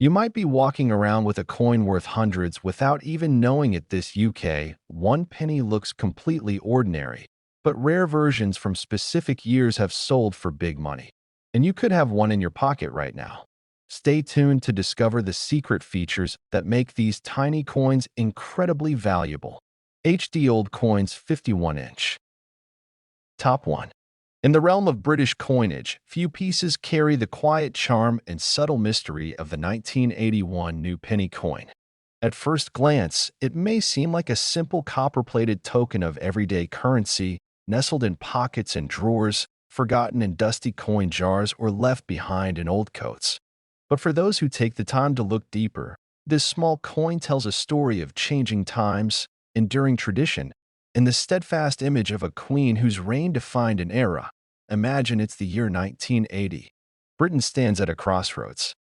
You might be walking around with a coin worth hundreds without even knowing it. This UK 1 penny looks completely ordinary, but rare versions from specific years have sold for big money. And you could have one in your pocket right now. Stay tuned to discover the secret features that make these tiny coins incredibly valuable. HD Old Coins 51-inch. Top 1. In the realm of British coinage, few pieces carry the quiet charm and subtle mystery of the 1981 new penny coin. At first glance, it may seem like a simple copper-plated token of everyday currency, nestled in pockets and drawers, forgotten in dusty coin jars, or left behind in old coats. But for those who take the time to look deeper, this small coin tells a story of changing times, enduring tradition, and the steadfast image of a queen whose reign defined an era. Imagine it's the year 1980. Britain stands at a crossroads.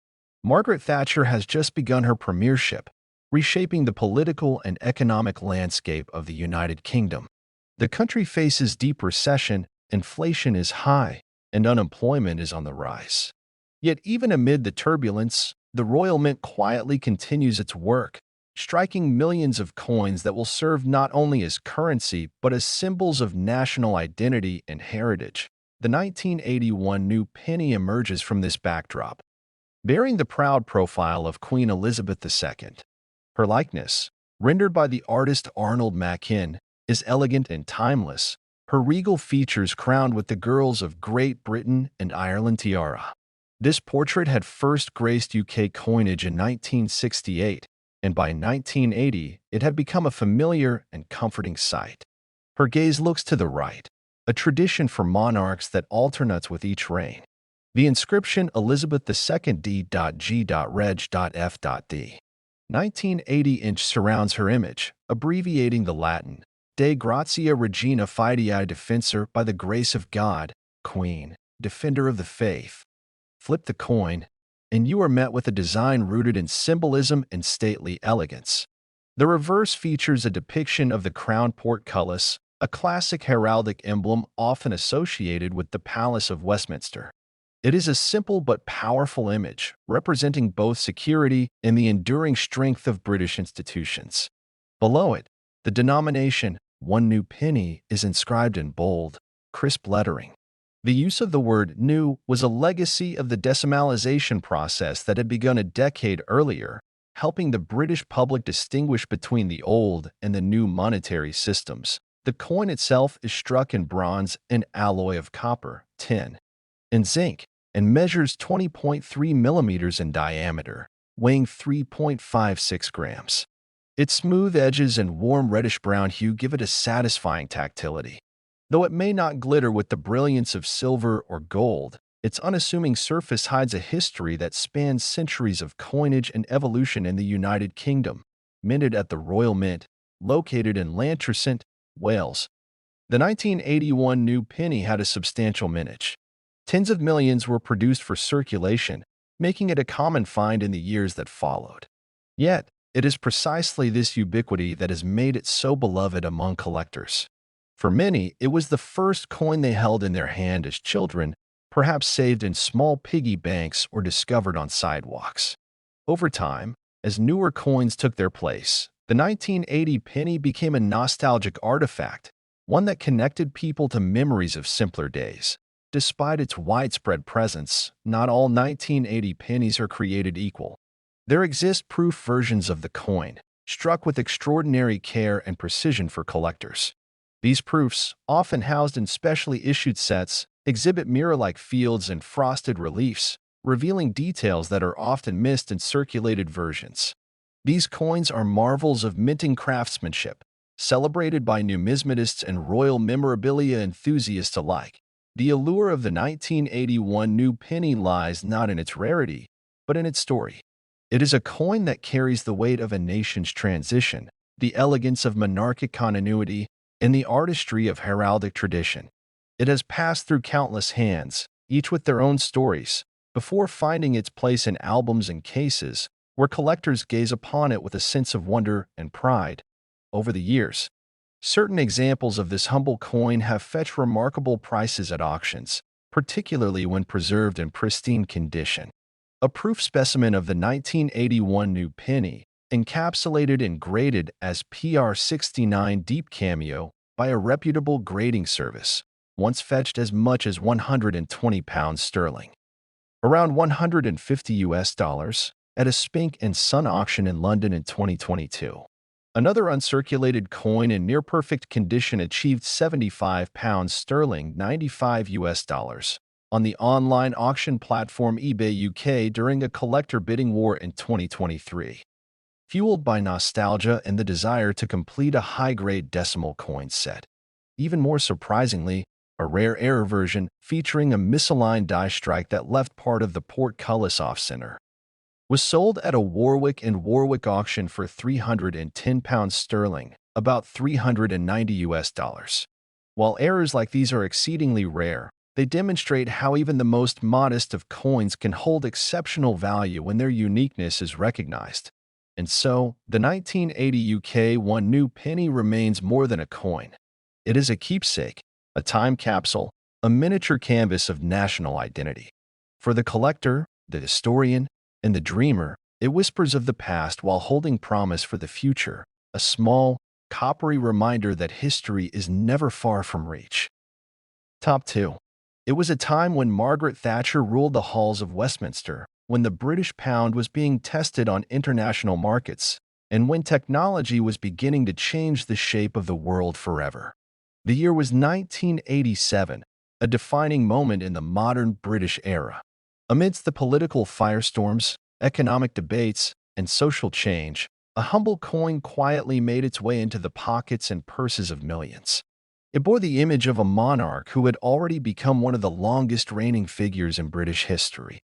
Margaret Thatcher has just begun her premiership, reshaping the political and economic landscape of the United Kingdom. The country faces deep recession, inflation is high, and unemployment is on the rise. Yet even amid the turbulence, the Royal Mint quietly continues its work, striking millions of coins that will serve not only as currency but as symbols of national identity and heritage. The 1981 new penny emerges from this backdrop, bearing the proud profile of Queen Elizabeth II. Her likeness, rendered by the artist Arnold Machin, is elegant and timeless, her regal features crowned with the girls of Great Britain and Ireland tiara. This portrait had first graced UK coinage in 1968, and by 1980 it had become a familiar and comforting sight. Her gaze looks to the right, a tradition for monarchs that alternates with each reign. The inscription Elizabeth II D.G.Reg.F.D. 1980-inch surrounds her image, abbreviating the Latin De Gratia Regina Fidei Defensor, by the grace of God, Queen, Defender of the Faith. Flip the coin, and you are met with a design rooted in symbolism and stately elegance. The reverse features a depiction of the crowned portcullis, a classic heraldic emblem often associated with the Palace of Westminster. It is a simple but powerful image, representing both security and the enduring strength of British institutions. Below it, the denomination, 1 new penny, is inscribed in bold, crisp lettering. The use of the word new was a legacy of the decimalization process that had begun a decade earlier, helping the British public distinguish between the old and the new monetary systems. The coin itself is struck in bronze and alloy of copper, tin, and zinc, and measures 20.3 millimeters in diameter, weighing 3.56 grams. Its smooth edges and warm reddish-brown hue give it a satisfying tactility. Though it may not glitter with the brilliance of silver or gold, its unassuming surface hides a history that spans centuries of coinage and evolution in the United Kingdom. Minted at the Royal Mint, located in Llantrisant, Wales. The 1981 new penny had a substantial mintage. Tens of millions were produced for circulation, making it a common find in the years that followed. Yet, it is precisely this ubiquity that has made it so beloved among collectors. For many, it was the first coin they held in their hand as children, perhaps saved in small piggy banks or discovered on sidewalks. Over time, as newer coins took their place, the 1980 penny became a nostalgic artifact, one that connected people to memories of simpler days. Despite its widespread presence, not all 1980 pennies are created equal. There exist proof versions of the coin, struck with extraordinary care and precision for collectors. These proofs, often housed in specially issued sets, exhibit mirror-like fields and frosted reliefs, revealing details that are often missed in circulated versions. These coins are marvels of minting craftsmanship, celebrated by numismatists and royal memorabilia enthusiasts alike. The allure of the 1981 new penny lies not in its rarity, but in its story. It is a coin that carries the weight of a nation's transition, the elegance of monarchic continuity, and the artistry of heraldic tradition. It has passed through countless hands, each with their own stories, before finding its place in albums and cases, where collectors gaze upon it with a sense of wonder and pride. Over the years, certain examples of this humble coin have fetched remarkable prices at auctions, particularly when preserved in pristine condition. a proof specimen of the 1981 new penny, encapsulated and graded as PR69 Deep Cameo by a reputable grading service, once fetched as much as 120 pounds sterling, around 150 US dollars, at a Spink and Son auction in London in 2022. Another uncirculated coin in near-perfect condition achieved 75 pounds sterling, 95 US dollars, on the online auction platform eBay UK during a collector bidding war in 2023. Fueled by nostalgia and the desire to complete a high-grade decimal coin set. Even more surprisingly, a rare error version featuring a misaligned die strike that left part of the portcullis off-center was sold at a Warwick auction for 310 pounds sterling, about 390 US dollars. While errors like these are exceedingly rare, they demonstrate how even the most modest of coins can hold exceptional value when their uniqueness is recognized. And so, the 1980 UK one new penny remains more than a coin. It is a keepsake, a time capsule, a miniature canvas of national identity. For the collector, the historian, and the dreamer, it whispers of the past while holding promise for the future, a small, coppery reminder that history is never far from reach. Top 2. It was a time when Margaret Thatcher ruled the halls of Westminster, when the British pound was being tested on international markets, and when technology was beginning to change the shape of the world forever. The year was 1987, a defining moment in the modern British era. Amidst the political firestorms, economic debates, and social change, a humble coin quietly made its way into the pockets and purses of millions. It bore the image of a monarch who had already become one of the longest reigning figures in British history.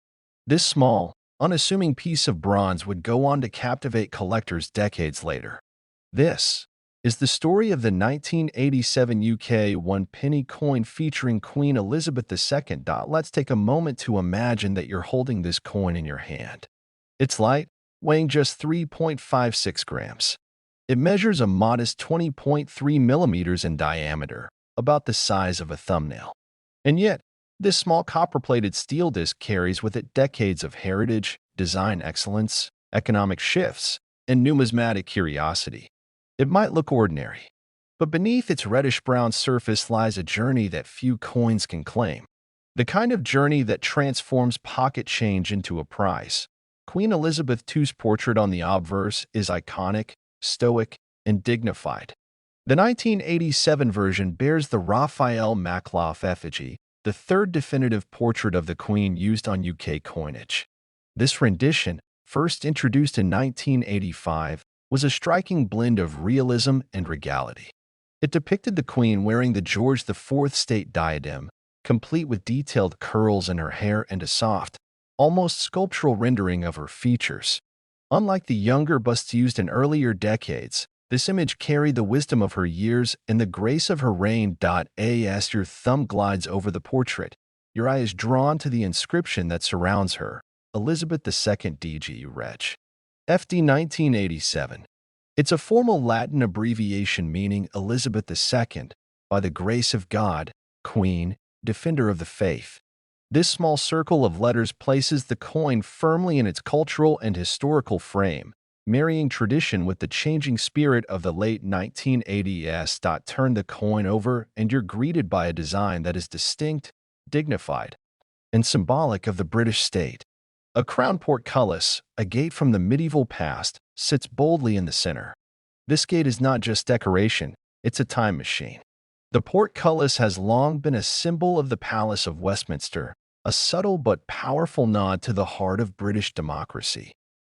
This small, unassuming piece of bronze would go on to captivate collectors decades later. This is the story of the 1987 UK one-penny coin featuring Queen Elizabeth II. Let's take a moment to imagine that you're holding this coin in your hand. It's light, weighing just 3.56 grams. It measures a modest 20.3 millimeters in diameter, about the size of a thumbnail. And yet, this small copper-plated steel disc carries with it decades of heritage, design excellence, economic shifts, and numismatic curiosity. It might look ordinary, but beneath its reddish-brown surface lies a journey that few coins can claim. The kind of journey that transforms pocket change into a prize. Queen Elizabeth II's portrait on the obverse is iconic, stoic, and dignified. The 1987 version bears the Raphael Makloff effigy, the third definitive portrait of the Queen used on UK coinage. This rendition, first introduced in 1985, was a striking blend of realism and regality. It depicted the Queen wearing the George IV state diadem, complete with detailed curls in her hair and a soft, almost sculptural rendering of her features. Unlike the younger busts used in earlier decades, this image carried the wisdom of her years and the grace of her reign. As your thumb glides over the portrait, your eye is drawn to the inscription that surrounds her, Elizabeth II DG Reg. FD 1987. It's a formal Latin abbreviation meaning Elizabeth II, by the grace of God, Queen, Defender of the Faith. This small circle of letters places the coin firmly in its cultural and historical frame, marrying tradition with the changing spirit of the late 1980s. Turn the coin over and you're greeted by a design that is distinct, dignified, and symbolic of the British state. A crown portcullis, a gate from the medieval past, sits boldly in the center. This gate is not just decoration, it's a time machine. The portcullis has long been a symbol of the Palace of Westminster, a subtle but powerful nod to the heart of British democracy.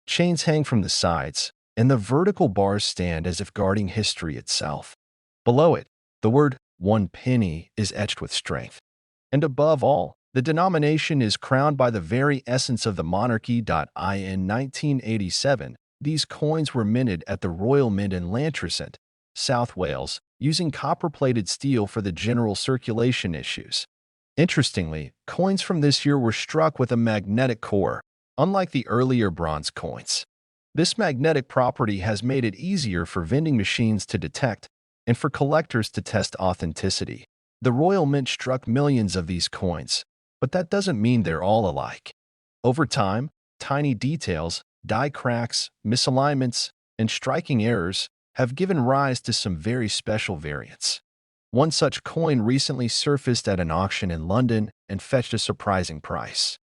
Chains hang from the sides, and the vertical bars stand as if guarding history itself. Below it, the word "one penny" is etched with strength. And above all, the denomination is crowned by the very essence of the monarchy. In 1987, these coins were minted at the Royal Mint in Llantrisant, South Wales, using copper-plated steel for the general circulation issues. Interestingly, coins from this year were struck with a magnetic core, unlike the earlier bronze coins. This magnetic property has made it easier for vending machines to detect and for collectors to test authenticity. The Royal Mint struck millions of these coins, but that doesn't mean they're all alike. Over time, tiny details, die cracks, misalignments, and striking errors have given rise to some very special variants. One such coin recently surfaced at an auction in London and fetched a surprising price.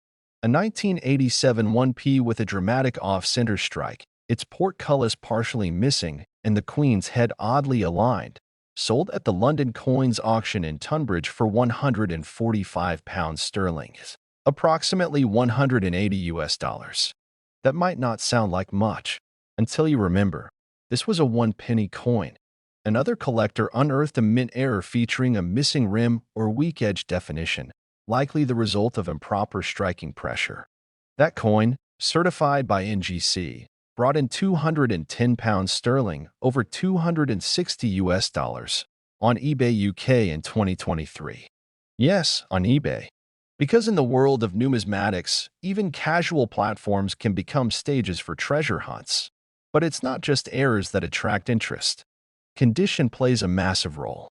A 1987 1p with a dramatic off-center strike, its portcullis partially missing and the Queen's head oddly aligned, sold at the London Coins auction in Tunbridge for £145 sterling, approximately 180 US dollars. That might not sound like much until you remember this was a 1 penny coin. Another collector unearthed a mint error featuring a missing rim or weak edge definition, likely the result of improper striking pressure. That coin, certified by NGC, brought in £210 sterling, over 260 US dollars, on eBay UK in 2023. Yes, on eBay. Because in the world of numismatics, even casual platforms can become stages for treasure hunts. But it's not just errors that attract interest. Condition plays a massive role.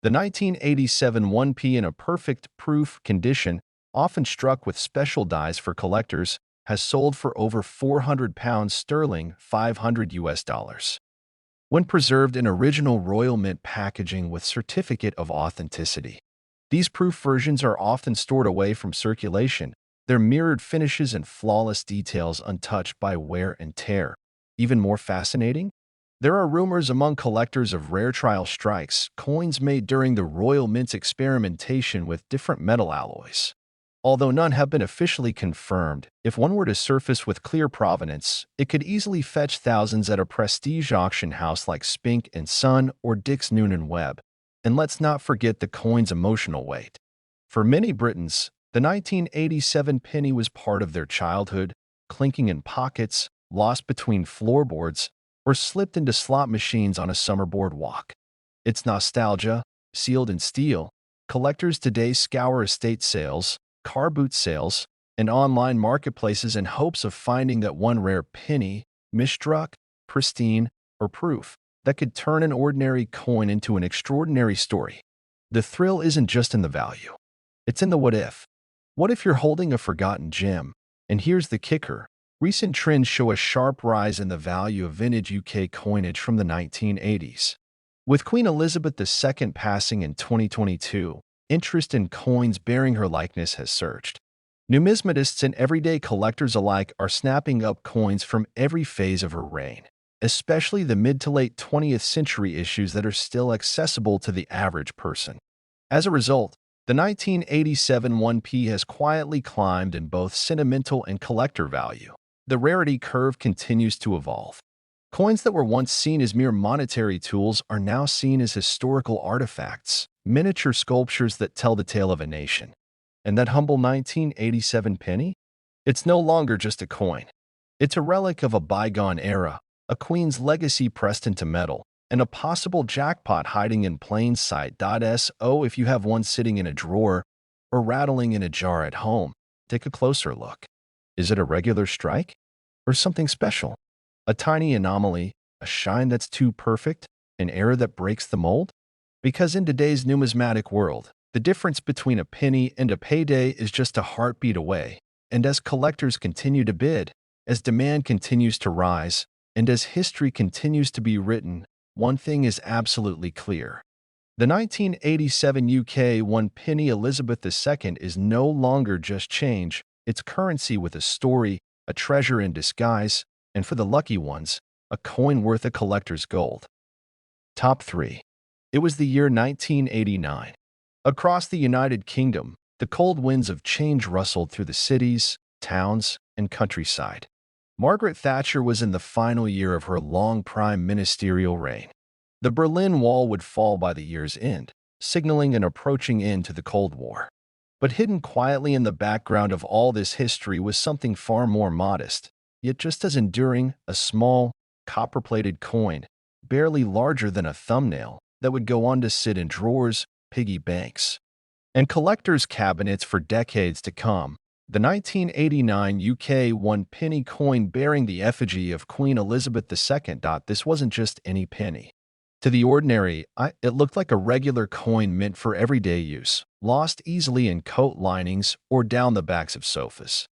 The 1987 1p in a perfect proof condition, often struck with special dies for collectors, has sold for over £400 sterling, 500 US dollars. When preserved in original Royal Mint packaging with certificate of authenticity. These proof versions are often stored away from circulation, their mirrored finishes and flawless details untouched by wear and tear. Even more fascinating? There are rumors among collectors of rare trial strikes, coins made during the Royal Mint's experimentation with different metal alloys. Although none have been officially confirmed, if one were to surface with clear provenance, it could easily fetch thousands at a prestige auction house like Spink & Son or Dix Noonan Webb. And let's not forget the coin's emotional weight. For many Britons, the 1987 penny was part of their childhood, clinking in pockets, lost between floorboards, or slipped into slot machines on a summer boardwalk. It's nostalgia, sealed in steel. Collectors today scour estate sales, car boot sales, and online marketplaces in hopes of finding that one rare penny, misstruck, pristine, or proof that could turn an ordinary coin into an extraordinary story. The thrill isn't just in the value. It's in the what if. What if you're holding a forgotten gem? And here's the kicker. Recent trends show a sharp rise in the value of vintage UK coinage from the 1980s. With Queen Elizabeth II passing in 2022, interest in coins bearing her likeness has surged. Numismatists and everyday collectors alike are snapping up coins from every phase of her reign, especially the mid to late 20th century issues that are still accessible to the average person. As a result, the 1987 1p has quietly climbed in both sentimental and collector value. The rarity curve continues to evolve. Coins that were once seen as mere monetary tools are now seen as historical artifacts, miniature sculptures that tell the tale of a nation. And that humble 1987 penny? It's no longer just a coin. It's a relic of a bygone era, a queen's legacy pressed into metal, and a possible jackpot hiding in plain sight. So if you have one sitting in a drawer or rattling in a jar at home, take a closer look. Is it a regular strike? Or something special? A tiny anomaly, a shine that's too perfect, an error that breaks the mold? Because in today's numismatic world, the difference between a penny and a payday is just a heartbeat away. And as collectors continue to bid, as demand continues to rise, and as history continues to be written, one thing is absolutely clear. The 1987 UK 1 penny Elizabeth II is no longer just change, it's currency with a story, a treasure in disguise, and for the lucky ones, a coin worth a collector's gold. Top 3. It was the year 1989. Across the United Kingdom, the cold winds of change rustled through the cities, towns, and countryside. Margaret Thatcher was in the final year of her long prime ministerial reign. The Berlin Wall would fall by the year's end, signaling an approaching end to the Cold War. But hidden quietly in the background of all this history was something far more modest, yet just as enduring, a small, copper-plated coin, barely larger than a thumbnail, that would go on to sit in drawers, piggy banks, and collectors' cabinets for decades to come. The 1989 UK 1 penny coin bearing the effigy of Queen Elizabeth II. This wasn't just any penny. To the ordinary eye, it looked like a regular coin meant for everyday use, lost easily in coat linings or down the backs of sofas.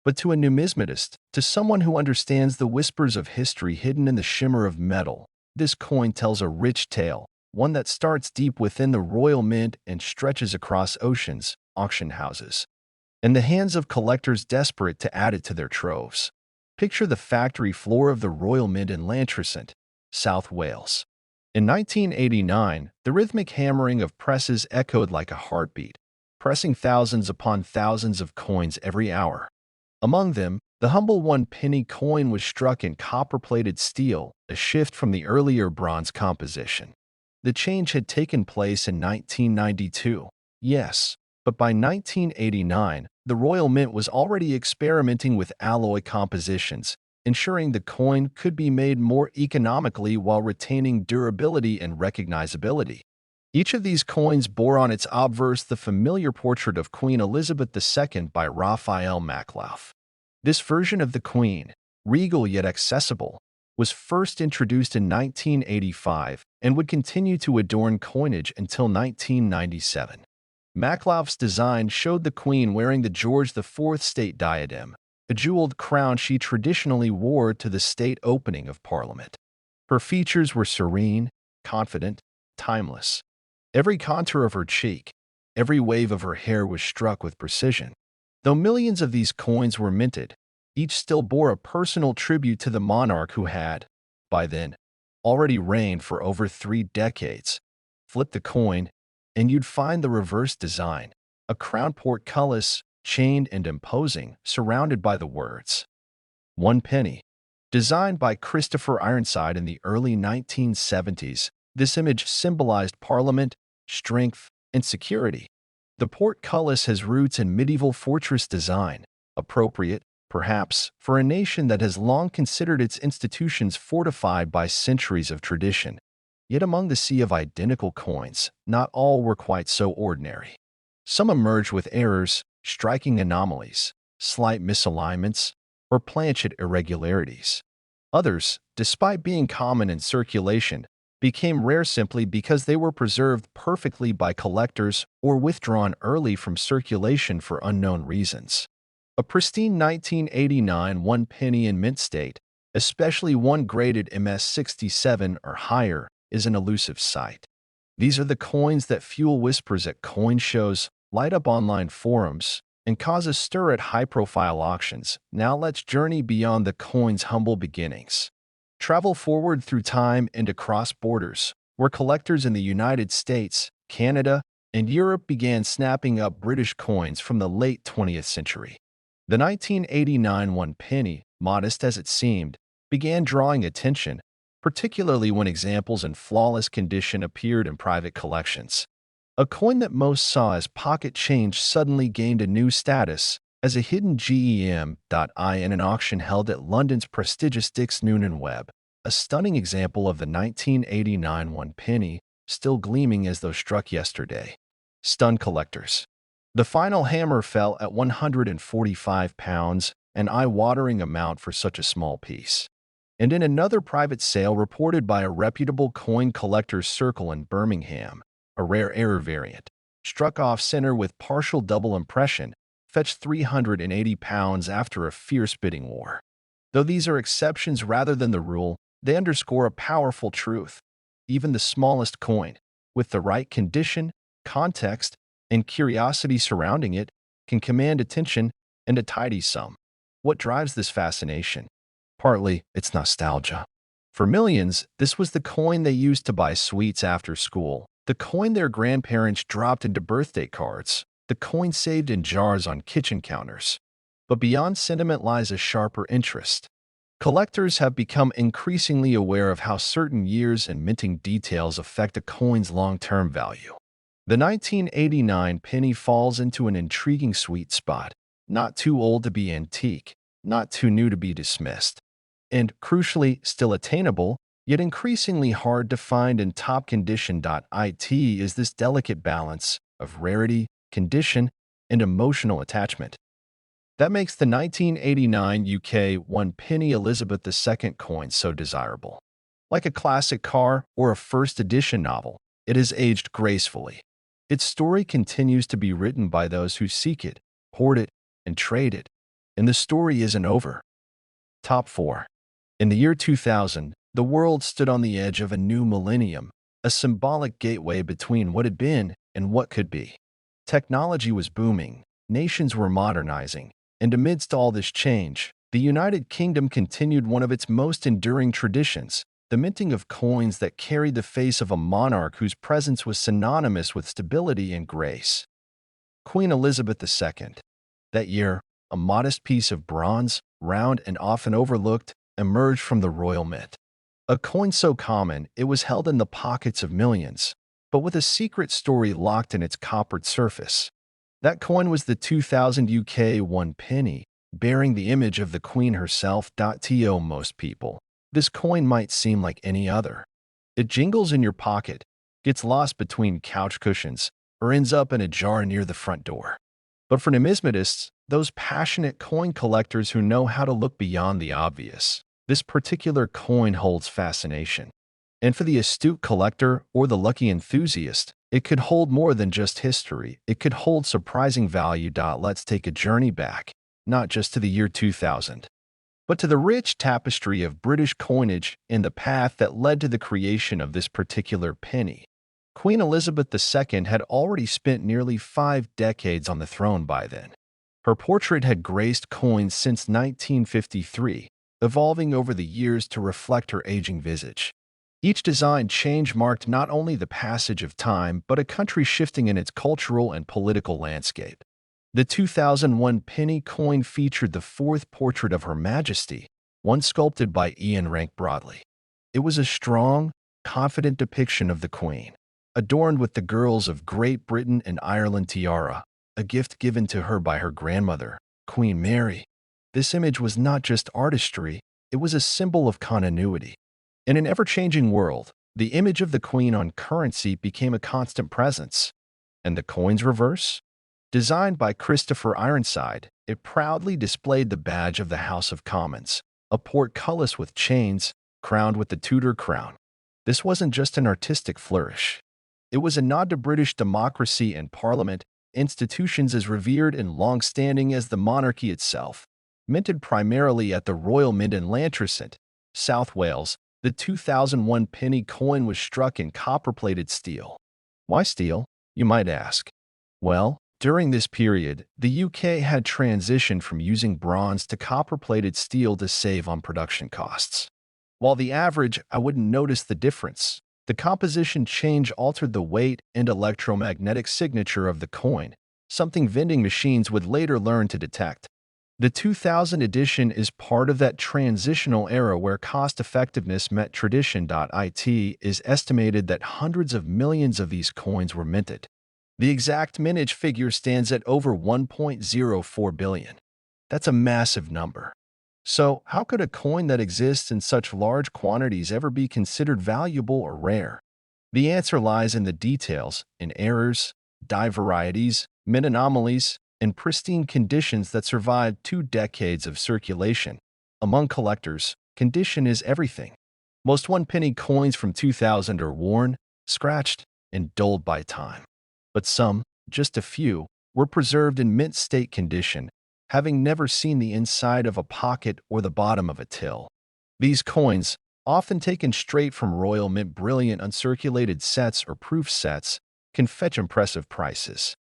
But to a numismatist, to someone who understands the whispers of history hidden in the shimmer of metal, this coin tells a rich tale, one that starts deep within the royal mint and stretches across oceans, auction houses, in the hands of collectors desperate to add it to their troves. Picture the factory floor of the Royal Mint in Llantrisant, South Wales. In 1989, the rhythmic hammering of presses echoed like a heartbeat, pressing thousands upon thousands of coins every hour. Among them, the humble one-penny coin was struck in copper-plated steel, a shift from the earlier bronze composition. The change had taken place in 1992, yes, but by 1989, the Royal Mint was already experimenting with alloy compositions, ensuring the coin could be made more economically while retaining durability and recognizability. Each of these coins bore on its obverse the familiar portrait of Queen Elizabeth II by Raphael Maclauth. This version of the Queen, regal yet accessible, was first introduced in 1985 and would continue to adorn coinage until 1997. Maclauth's design showed the Queen wearing the George IV state diadem, a jeweled crown she traditionally wore to the state opening of Parliament. Her features were serene, confident, timeless. Every contour of her cheek, every wave of her hair was struck with precision. Though millions of these coins were minted, each still bore a personal tribute to the monarch who had, by then, already reigned for over 3 decades. Flip the coin, and you'd find the reverse design, a crown portcullis, chained and imposing, surrounded by the words, "One penny." Designed by Christopher Ironside in the early 1970s, this image symbolized Parliament, strength, and security. The portcullis has roots in medieval fortress design, appropriate, perhaps, for a nation that has long considered its institutions fortified by centuries of tradition. Yet among the sea of identical coins, not all were quite so ordinary. Some emerged with errors, striking anomalies, slight misalignments, or planchet irregularities. Others, despite being common in circulation, became rare simply because they were preserved perfectly by collectors or withdrawn early from circulation for unknown reasons. A pristine 1989 one-penny in mint state, especially one graded MS-67 or higher, is an elusive sight. These are the coins that fuel whispers at coin shows, light up online forums, and cause a stir at high-profile auctions. Now let's journey beyond the coin's humble beginnings. Travel forward through time and across borders, where collectors in the United States, Canada, and Europe began snapping up British coins from the late 20th century. The 1989 one-penny, modest as it seemed, began drawing attention, particularly when examples in flawless condition appeared in private collections. A coin that most saw as pocket change suddenly gained a new status as a hidden gem.I in an auction held at London's prestigious Dix Noonan Webb, a stunning example of the 1989 one-penny, still gleaming as though struck yesterday. Stunned collectors. The final hammer fell at £145, an eye-watering amount for such a small piece. And in another private sale reported by a reputable coin collectors circle in Birmingham, a rare error variant, struck off-center with partial double impression, fetched £380 after a fierce bidding war. Though these are exceptions rather than the rule, they underscore a powerful truth. Even the smallest coin, with the right condition, context, and curiosity surrounding it, can command attention and a tidy sum. What drives this fascination? Partly, it's nostalgia. For millions, this was the coin they used to buy sweets after school, the coin their grandparents dropped into birthday cards, the coin saved in jars on kitchen counters. But beyond sentiment lies a sharper interest. Collectors have become increasingly aware of how certain years and minting details affect a coin's long-term value. The 1989 penny falls into an intriguing sweet spot, not too old to be antique, not too new to be dismissed, and, crucially, still attainable, yet increasingly hard to find in top condition. It is this delicate balance of rarity, condition, and emotional attachment that makes the 1989 UK one-penny Elizabeth II coin so desirable. Like a classic car or a first edition novel, it has aged gracefully. Its story continues to be written by those who seek it, hoard it, and trade it, And the story isn't over. Top 4. In the year 2000, the world stood on the edge of a new millennium, a symbolic gateway between what had been and what could be. Technology was booming, nations were modernizing, and amidst all this change, the United Kingdom continued one of its most enduring traditions, the minting of coins that carried the face of a monarch whose presence was synonymous with stability and grace. Queen Elizabeth II. That year, a modest piece of bronze, round and often overlooked, emerged from the royal mint. A coin so common it was held in the pockets of millions, but with a secret story locked in its coppered surface. That coin was the 2000 UK 1 penny, bearing the image of the Queen herself. To most people, this coin might seem like any other. It jingles in your pocket, gets lost between couch cushions, or ends up in a jar near the front door. But for numismatists, those passionate coin collectors who know how to look beyond the obvious, this particular coin holds fascination. And for the astute collector or the lucky enthusiast, it could hold more than just history. It could hold surprising value. Let's take a journey back, not just to the year 2000, but to the rich tapestry of British coinage and the path that led to the creation of this particular penny. Queen Elizabeth II had already spent nearly 5 decades on the throne by then. Her portrait had graced coins since 1953, evolving over the years to reflect her aging visage. Each design change marked not only the passage of time, but a country shifting in its cultural and political landscape. The 2001 penny coin featured the fourth portrait of Her Majesty, one sculpted by Ian Rank Broadley. It was a strong, confident depiction of the Queen, adorned with the girls of Great Britain and Ireland tiara, a gift given to her by her grandmother, Queen Mary. This image was not just artistry, it was a symbol of continuity. In an ever-changing world, the image of the Queen on currency became a constant presence. And the coin's reverse? Designed by Christopher Ironside, it proudly displayed the badge of the House of Commons, a portcullis with chains, crowned with the Tudor crown. This wasn't just an artistic flourish. It was a nod to British democracy and Parliament, institutions as revered and long-standing as the monarchy itself. Minted primarily at the Royal Mint in Llantrisant, South Wales, the 2001 penny coin was struck in copper-plated steel. Why steel, you might ask? Well, during this period, the UK had transitioned from using bronze to copper-plated steel to save on production costs. While the average, I wouldn't notice the difference. The composition change altered the weight and electromagnetic signature of the coin, something vending machines would later learn to detect. The 2000 edition is part of that transitional era where cost-effectiveness met tradition. It is estimated that hundreds of millions of these coins were minted. The exact mintage figure stands at over 1.04 billion. That's a massive number. So, how could a coin that exists in such large quantities ever be considered valuable or rare? The answer lies in the details, in errors, die varieties, mint anomalies, and pristine conditions that survived 2 decades of circulation. Among collectors, condition is everything. Most 1 penny coins from 2000 are worn, scratched, and dulled by time. But some, just a few, were preserved in mint state condition, having never seen the inside of a pocket or the bottom of a till. These coins, often taken straight from Royal Mint brilliant uncirculated sets or proof sets, can fetch impressive prices.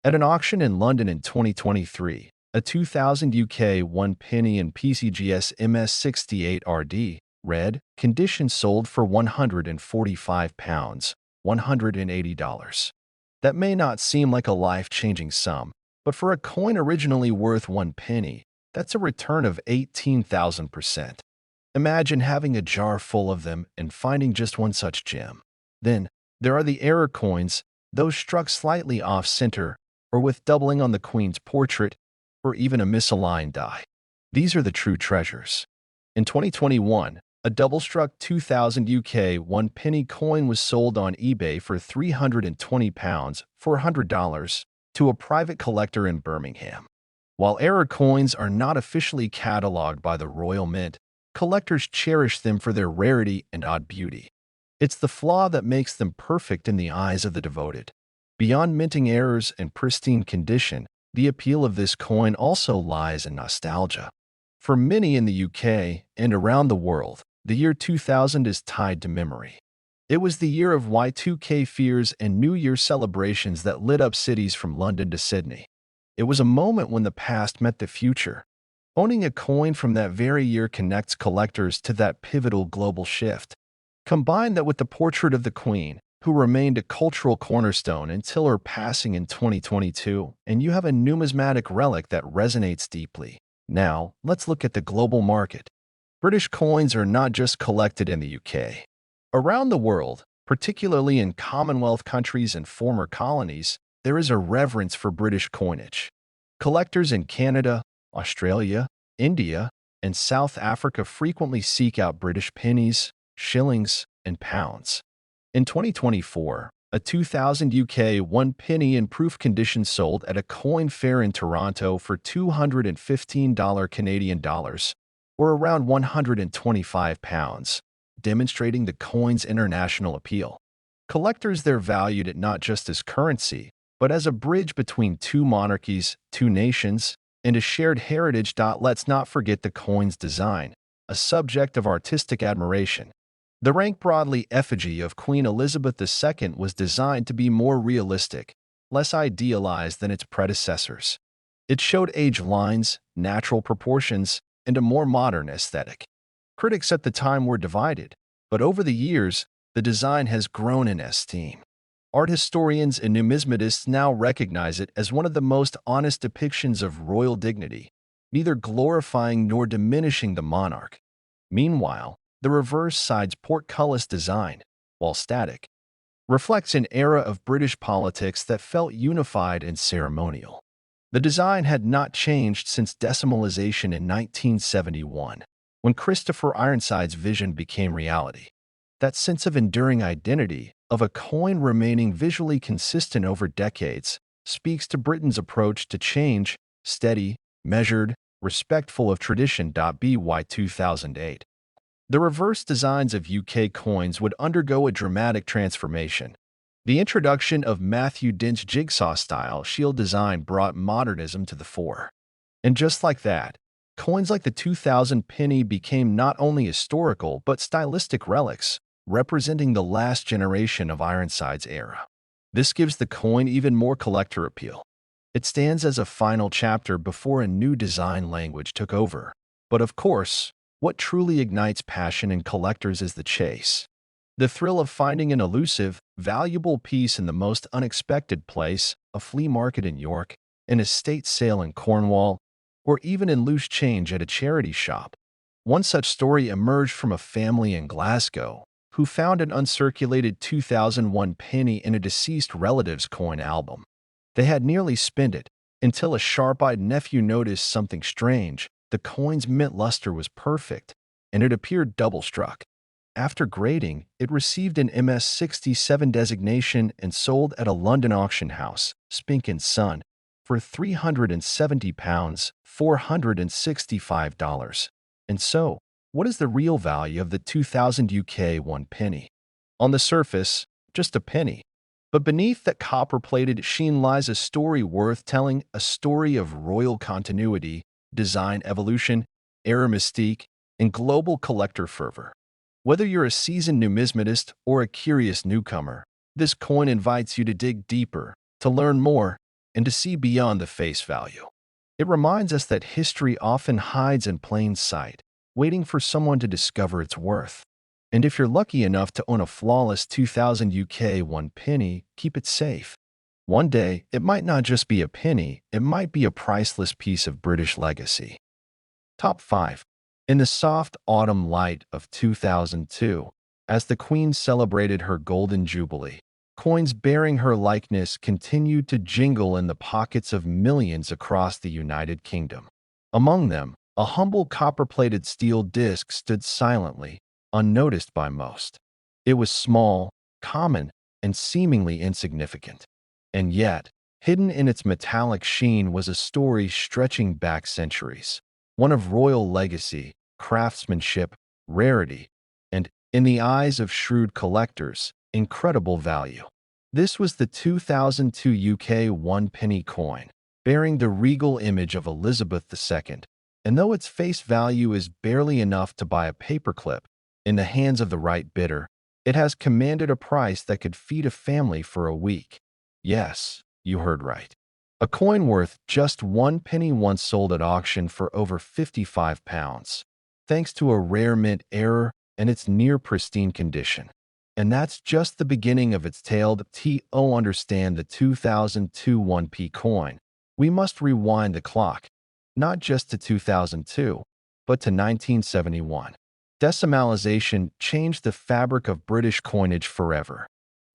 At an auction in London in 2023, a 2000 UK 1 penny in PCGS MS68RD, red, condition sold for £145, $180. That may not seem like a life-changing sum, but for a coin originally worth 1 penny, that's a return of 18,000%. Imagine having a jar full of them and finding just one such gem. Then, there are the error coins, those struck slightly off-center, or with doubling on the Queen's portrait, or even a misaligned die. These are the true treasures. In 2021, a double-struck 2000 UK 1 penny coin was sold on eBay for £320, $400, to a private collector in Birmingham. While error coins are not officially catalogued by the Royal Mint, collectors cherish them for their rarity and odd beauty. It's the flaw that makes them perfect in the eyes of the devoted. Beyond minting errors and pristine condition, The appeal of this coin also lies in nostalgia. For many in the UK and around the world, the year 2000 is tied to memory. It was the year of Y2K fears and New Year celebrations that lit up cities from London to Sydney. It was a moment when the past met the future. Owning a coin from that very year connects collectors to that pivotal global shift. Combine that with the portrait of the Queen, who remained a cultural cornerstone until her passing in 2022, and you have a numismatic relic that resonates deeply. Now, let's look at the global market. British coins are not just collected in the UK. Around the world, particularly in Commonwealth countries and former colonies, there is a reverence for British coinage. Collectors in Canada, Australia, India, and South Africa frequently seek out British pennies, shillings, and pounds. In 2024, a 2000 UK 1 penny in proof condition sold at a coin fair in Toronto for $215 Canadian dollars, or around £125, demonstrating the coin's international appeal. Collectors there valued it not just as currency, but as a bridge between two monarchies, two nations, and a shared heritage. Let's not forget the coin's design, a subject of artistic admiration. The rank broadly effigy of Queen Elizabeth II was designed to be more realistic, less idealized than its predecessors. It showed age lines, natural proportions, and a more modern aesthetic. Critics at the time were divided, but over the years, the design has grown in esteem. Art historians and numismatists now recognize it as one of the most honest depictions of royal dignity, neither glorifying nor diminishing the monarch. Meanwhile, the reverse side's portcullis design, while static, reflects an era of British politics that felt unified and ceremonial. The design had not changed since decimalization in 1971, when Christopher Ironside's vision became reality. That sense of enduring identity, of a coin remaining visually consistent over decades, speaks to Britain's approach to change, steady, measured, respectful of tradition. By 2008. The reverse designs of UK coins would undergo a dramatic transformation. The introduction of Matthew Dent's jigsaw-style shield design brought modernism to the fore. And just like that, coins like the 2000 penny became not only historical but stylistic relics, representing the last generation of Ironside's era. This gives the coin even more collector appeal. It stands as a final chapter before a new design language took over. But of course, what truly ignites passion in collectors is the chase. The thrill of finding an elusive, valuable piece in the most unexpected place, a flea market in York, an estate sale in Cornwall, or even in loose change at a charity shop. One such story emerged from a family in Glasgow who found an uncirculated 2001 penny in a deceased relative's coin album. They had nearly spent it until a sharp-eyed nephew noticed something strange. The coin's mint luster was perfect, and it appeared double-struck. After grading, it received an MS-67 designation and sold at a London auction house, Spink & Son, for £370, $465. And so, what is the real value of the 2000 UK 1 penny? On the surface, just a penny. But beneath that copper-plated sheen lies a story worth telling, a story of royal continuity, design evolution, era mystique, and global collector fervor. Whether you're a seasoned numismatist or a curious newcomer, this coin invites you to dig deeper, to learn more, and to see beyond the face value. It reminds us that history often hides in plain sight, waiting for someone to discover its worth. And if you're lucky enough to own a flawless 2000 UK 1 penny, keep it safe. One day, it might not just be a penny, it might be a priceless piece of British legacy. Top 5. In the soft autumn light of 2002, as the Queen celebrated her Golden Jubilee, coins bearing her likeness continued to jingle in the pockets of millions across the United Kingdom. Among them, a humble copper-plated steel disc stood silently, unnoticed by most. It was small, common, and seemingly insignificant. And yet, hidden in its metallic sheen was a story stretching back centuries, one of royal legacy, craftsmanship, rarity, and, in the eyes of shrewd collectors, incredible value. This was the 2002 UK 1 penny coin, bearing the regal image of Elizabeth II, and though its face value is barely enough to buy a paperclip, in the hands of the right bidder, it has commanded a price that could feed a family for a week. Yes, you heard right. A coin worth just 1 penny once sold at auction for over £55, thanks to a rare mint error and its near pristine condition. And that's just the beginning of its tale. To understand the 2002 1p coin, we must rewind the clock, not just to 2002, but to 1971. Decimalization changed the fabric of British coinage forever.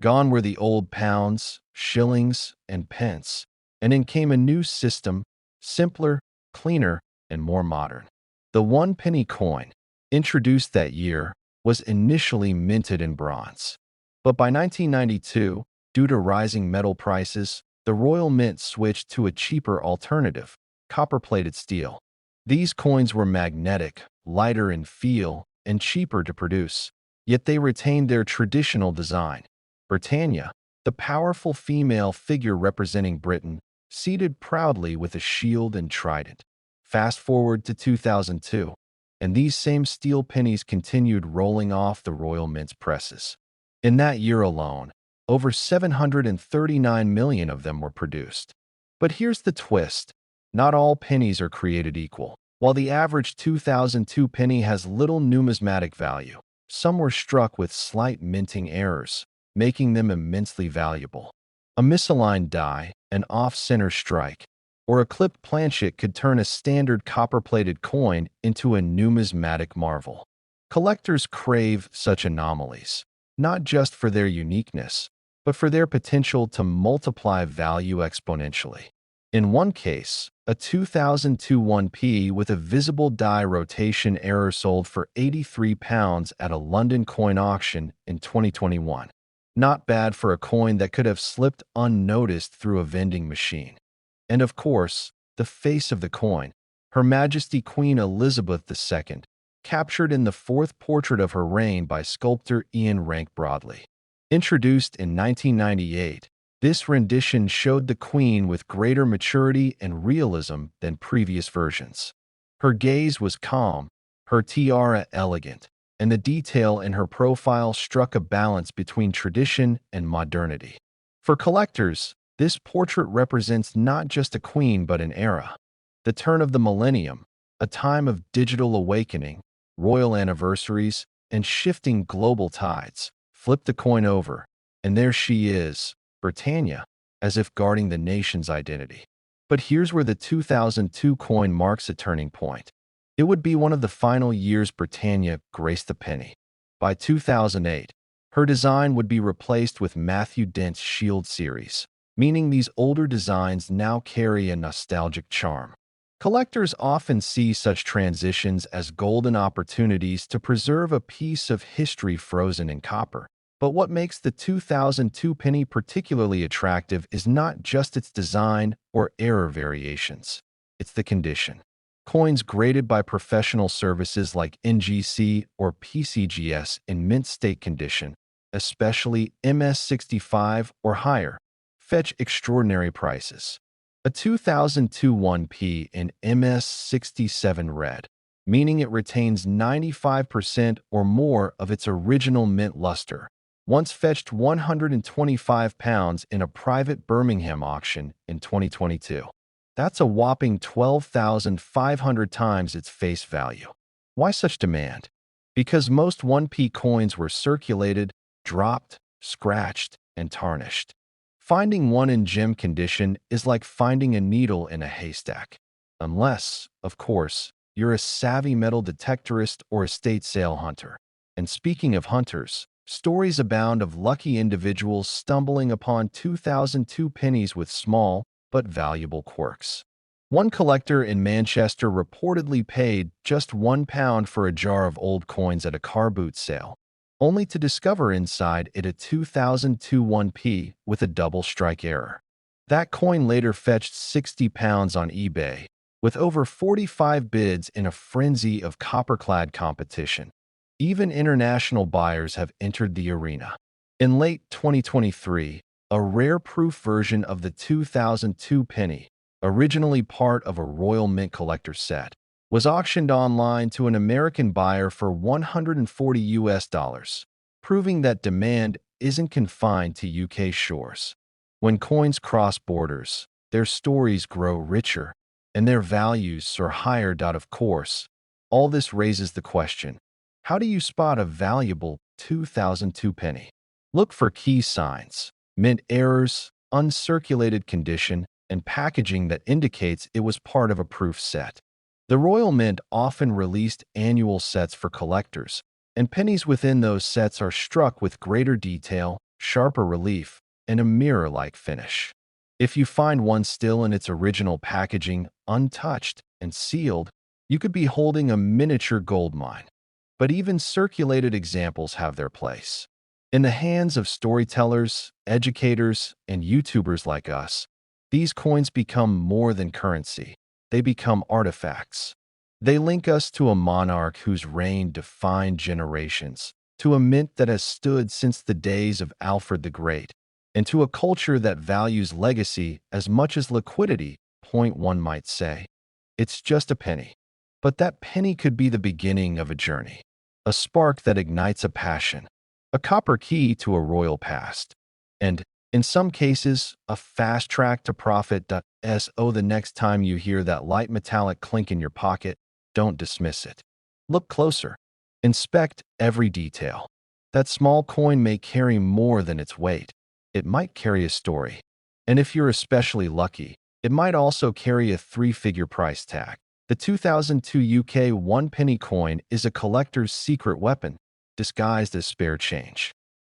Gone were the old pounds, shillings, and pence, and in came a new system, simpler, cleaner, and more modern. The 1 penny coin, introduced that year, was initially minted in bronze. But by 1992, due to rising metal prices, the Royal Mint switched to a cheaper alternative, copper-plated steel. These coins were magnetic, lighter in feel, and cheaper to produce, yet they retained their traditional design. Britannia, the powerful female figure representing Britain, seated proudly with a shield and trident. Fast forward to 2002, and these same steel pennies continued rolling off the Royal Mint's presses. In that year alone, over 739 million of them were produced. But here's the twist. Not all pennies are created equal. While the average 2002 penny has little numismatic value, some were struck with slight minting errors, making them immensely valuable. A misaligned die, an off-center strike, or a clipped planchet could turn a standard copper-plated coin into a numismatic marvel. Collectors crave such anomalies, not just for their uniqueness, but for their potential to multiply value exponentially. In one case, a 2002 1p with a visible die rotation error sold for £83 at a London coin auction in 2021. Not bad for a coin that could have slipped unnoticed through a vending machine. And of course, the face of the coin, Her Majesty Queen Elizabeth II, captured in the fourth portrait of her reign by sculptor Ian Rank Broadley. Introduced in 1998, this rendition showed the Queen with greater maturity and realism than previous versions. Her gaze was calm, her tiara elegant, and the detail in her profile struck a balance between tradition and modernity. For collectors, this portrait represents not just a queen but an era. The turn of the millennium, a time of digital awakening, royal anniversaries, and shifting global tides. Flip the coin over, and there she is, Britannia, as if guarding the nation's identity. But here's where the 2002 coin marks a turning point. It would be one of the final years Britannia graced the penny. By 2008, her design would be replaced with Matthew Dent's Shield series, meaning these older designs now carry a nostalgic charm. Collectors often see such transitions as golden opportunities to preserve a piece of history frozen in copper. But what makes the 2002 penny particularly attractive is not just its design or error variations. It's the condition. Coins graded by professional services like NGC or PCGS in mint state condition, especially MS65 or higher, fetch extraordinary prices. A 2002 1p in MS67 red, meaning it retains 95% or more of its original mint luster, once fetched £125 in a private Birmingham auction in 2022. That's a whopping 12,500 times its face value. Why such demand? Because most 1p coins were circulated, dropped, scratched, and tarnished. Finding one in gem condition is like finding a needle in a haystack. Unless, of course, you're a savvy metal detectorist or estate sale hunter. And speaking of hunters, stories abound of lucky individuals stumbling upon 2002 pennies with small but valuable quirks. One collector in Manchester reportedly paid just £1 for a jar of old coins at a car boot sale, only to discover inside it a 2002 1p with a double strike error. That coin later fetched £60 on eBay, with over 45 bids in a frenzy of copper-clad competition. Even international buyers have entered the arena. In late 2023, a rare proof version of the 2002 penny, originally part of a Royal Mint collector set, was auctioned online to an American buyer for 140 US dollars, proving that demand isn't confined to UK shores. When coins cross borders, their stories grow richer and their values soar higher. Of course, all this raises the question, how do you spot a valuable 2002 penny? Look for key signs, mint errors, uncirculated condition, and packaging that indicates it was part of a proof set. The Royal Mint often released annual sets for collectors, and pennies within those sets are struck with greater detail, sharper relief, and a mirror-like finish. If you find one still in its original packaging, untouched and sealed, you could be holding a miniature gold mine. But even circulated examples have their place. In the hands of storytellers, educators, and YouTubers like us, these coins become more than currency. They become artifacts. They link us to a monarch whose reign defined generations, to a mint that has stood since the days of Alfred the Great, and to a culture that values legacy as much as liquidity. Point one might say, it's just a penny. But that penny could be the beginning of a journey, a spark that ignites a passion, a copper key to a royal past, and, in some cases, a fast track to profit. So the next time you hear that light metallic clink in your pocket, don't dismiss it. Look closer. Inspect every detail. That small coin may carry more than its weight. It might carry a story. And if you're especially lucky, it might also carry a three-figure price tag. The 2002 UK one penny coin is a collector's secret weapon, disguised as spare change.